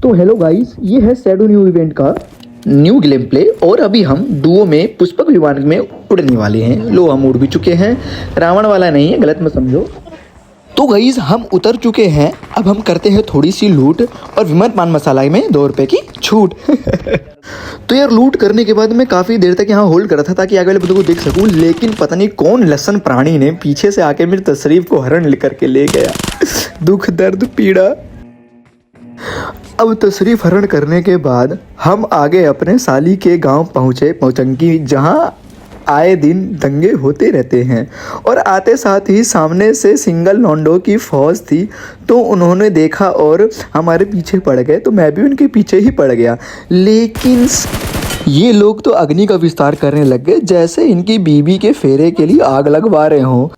तो hello guys, ये है शैडो न्यू इवेंट का न्यू गेम प्ले और अभी हम डुओ में पुष्पक विमान में उड़ने वाले हैं। लो, हम उड़ भी चुके हैं। रावण वाला नहीं है, गलत मत समझो। तो गाइस हम उतर चुके हैं। अब हम करते हैं थोड़ी सी लूट और विमल पान मसाला में 2 रुपए की छूट। तो यार लूट करने के बाद मैं काफ़ी देर तक यहाँ होल्ड कर रहा था ताकि आगे वाले बंदे को देख सकूँ, लेकिन पता नहीं कौन लसन प्राणी ने पीछे से आके मेरी तशरीफ को हरण लेकर के ले गया। दुख दर्द पीड़ा। अब तशरीफ हरण करने के बाद हम आगे अपने साली के गांव पहुँचे पौचंकी, जहां आए दिन दंगे होते रहते हैं। और आते साथ ही सामने से सिंगल लॉन्डो की फौज थी, तो उन्होंने देखा और हमारे पीछे पड़ गए, तो मैं भी उनके पीछे ही पड़ गया। लेकिन ये लोग तो अग्नि का विस्तार करने लग गए, जैसे इनकी बीबी के फेरे के लिए आग लगवा रहे हों।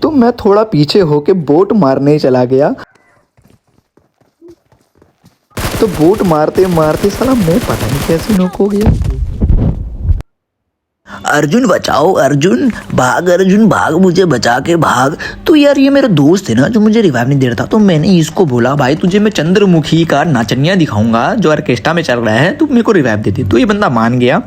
तो मैं थोड़ा पीछे होके बोट मारने चला गया। तो बोट मारते मारते साला मैं पता नहीं कैसे नॉक हो गया। अर्जुन बचाओ, अर्जुन भाग, मुझे बचा के भाग। तो यार ये मेरा दोस्त है ना जो मुझे रिवाइव नहीं दे रहा था, तो मैंने इसको बोला भाई तुझे मैं चंद्रमुखी का नाचनिया दिखाऊंगा जो ऑर्केस्ट्रा में चल रहा है, तू मेरे को रिवाइव दे दे। तो ये बंदा मान गया।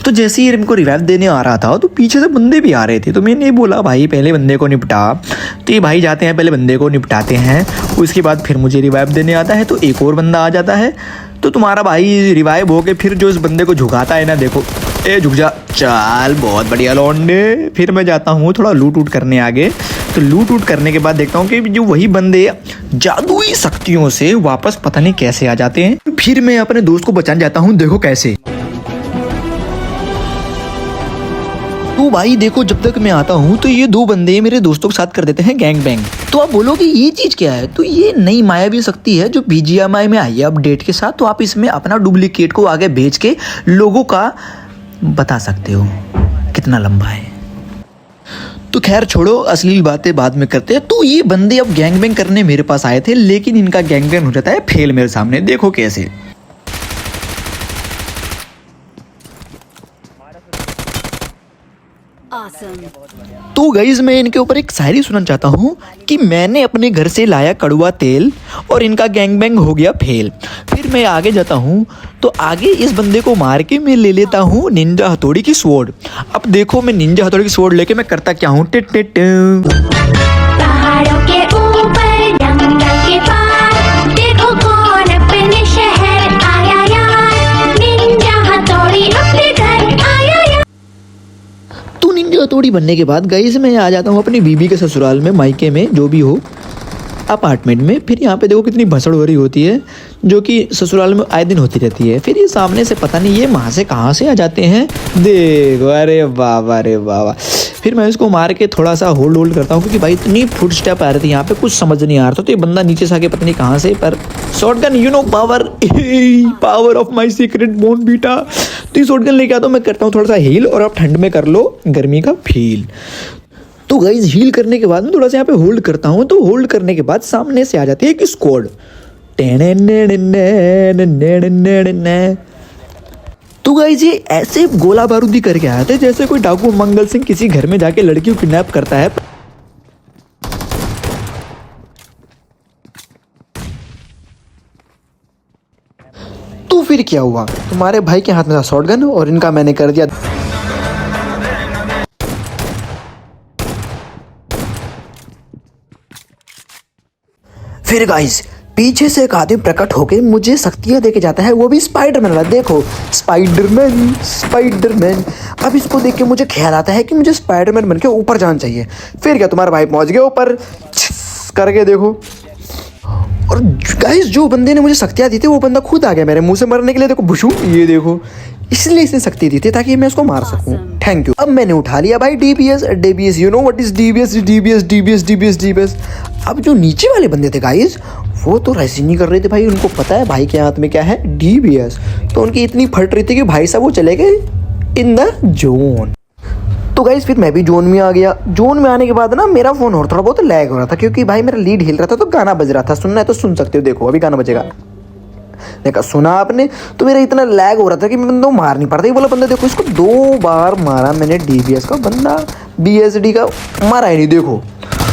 तो जैसे ही मेरे को रिवाइव देने आ रहा था तो पीछे से बंदे भी आ रहे थे, तो मैंने बोला भाई पहले बंदे को निपटा। तो ये भाई जाते हैं, पहले बंदे को निपटाते हैं, उसके बाद फिर मुझे रिवाइव देने आता है। तो एक और बंदा आ जाता है, तो तुम्हारा भाई रिवाइव हो के फिर जो इस बंदे को झुकाता है ना, देखो ए झुक जा, चाल बहुत बढ़िया लौंडे। फिर मैं जाता हूँ थोड़ा लूट उट करने आगे। तो लूट उट करने के बाद देखता हूँ कि जो वही बंदे जादुई शक्तियों से वापस पता नहीं कैसे आ जाते हैं। फिर मैं अपने दोस्त को बचाने जाता हूँ, देखो कैसे। तो भाई देखो, जब तक मैं आता हूँ तो ये 2 बंदे मेरे दोस्तों के साथ कर देते हैं गैंग बैंग। तो आप बोलोगे ये चीज़ क्या है? तो ये नई मायावी शक्ति है जो BGMI में आई है अपडेट के साथ। तो आप इसमें अपना डुप्लीकेट को आगे भेज के लोगों का बता सकते हो कितना लंबा है। तो खैर छोड़ो, असली बातें बाद में करते हैं। तो ये बंदे अब गैंग बैंग करने मेरे पास आए थे, लेकिन इनका गैंग बैंग हो जाता है फेल मेरे सामने। देखो कैसे। तो गाइस मैं इनके ऊपर एक शायरी सुनाना चाहता हूँ कि मैंने अपने घर से लाया कड़वा तेल और इनका गैंग बैंग हो गया फेल। फिर मैं आगे जाता हूँ, तो आगे इस बंदे को मार के मैं ले लेता हूँ निंजा हथौड़ी की स्वॉर्ड। अब देखो मैं निंजा हथौड़ी की स्वॉर्ड लेके मैं करता क्या हूँ, टिट टिट। पहाड़ों के ऊपर जंगल के पार देखो कौन अपने शहर आया यार, निंजा हथौड़ी अपने घर आया यार। तो निंजा हथौड़ी बनने के बाद गाइस मैं आ जाता हूँ अपनी बीबी के ससुराल में, मायके में, जो भी हो, अपार्टमेंट में। फिर यहाँ पे देखो कितनी भसड़ हो रही होती है, जो कि ससुराल में आए दिन होती रहती है। फिर ये सामने से पता नहीं ये वहाँ से कहाँ से आ जाते हैं, देखो, अरे बाबा अरे बाबा। फिर मैं इसको मार के थोड़ा सा होल्ड करता हूँ, क्योंकि भाई इतनी फुट स्टेप आ रही थी यहाँ पे, कुछ समझ नहीं आ रहा था। तो ये बंदा नीचे से आके पता नहीं कहाँ से, पर shotgun, you know power of my secret bone beta. तो ये शॉटगन लेके आता हूँ, मैं करता हूँ थोड़ा सा हील, और आप ठंड में कर लो गर्मी का फील। तो गाइस हील करने के बाद मैं थोड़ा सा यहाँ पे होल्ड करता हूँ। तो होल्ड करने के बाद सामने से आ जाती है एक स्क्वाड। तो गाइस ये ऐसे गोला बारूदी करके आए थे जैसे कोई डाकू मंगल सिंह किसी घर में जाके लड़की को किडनैप करता है। तो फिर क्या हुआ, तुम्हारे भाई के हाथ में था शॉटगन और इनका मैंने कर दिया। फिर गाइस पीछे से एक आदमी प्रकट होके मुझे शक्तियां देके जाता है, वो भी स्पाइडरमैन वाला। देखो स्पाइडरमैन। अब इसको देख के मुझे ख्याल आता है कि मुझे स्पाइडरमैन बन के ऊपर जाना चाहिए। फिर क्या, तुम्हारा भाई पहुंच गया ऊपर करके, देखो। और गाइस जो बंदे ने मुझे शक्तियां दी थी वो बंदा खुद आ गया मेरे मुंह से मरने के लिए। देखो बुशू, ये देखो, इसलिए इसने शक्ति दी थी ताकि मैं उसको मार सकूं। Thank you. अब मैंने उठा लिया भाई DBS. You know what is DBS. अब जो नीचे वाले बंदे थे गाइस, वो तो ऐसे नहीं कर रहे थे भाई, उनको पता है भाई के हाथ में क्या है, डीबीएस। तो उनकी इतनी फट रही थी कि भाई साहब वो चले गए इन द जोन। तो गाइस फिर मैं भी जोन में आ गया। जोन में आने के बाद ना मेरा फोन और थोड़ा बहुत लैग हो रहा था, क्योंकि भाई मेरा लीड हिल रहा था, तो गाना बज रहा था। सुनना है तो सुन सकते हो, देखो अभी गाना बजेगा। देखा, सुना आपने? तो मेरा इतना लैग हो रहा था कि मैं बंदों मार नहीं पा रहा। ये बोला बंदा, देखो इसको 2 बार मारा मैंने डीबीएस का, बंदा बीएसडी का मारा ही नहीं। देखो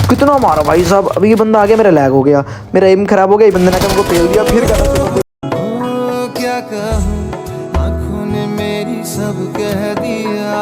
कितना मारा भाई साहब। अभी ये बंदा आ गया, मेरा लैग हो गया, मेरा एम खराब हो गया, ये बंदे ने हमको फेल दिया। फिर क्या कहूँ, आँखों ने मेरी सब कह दिया।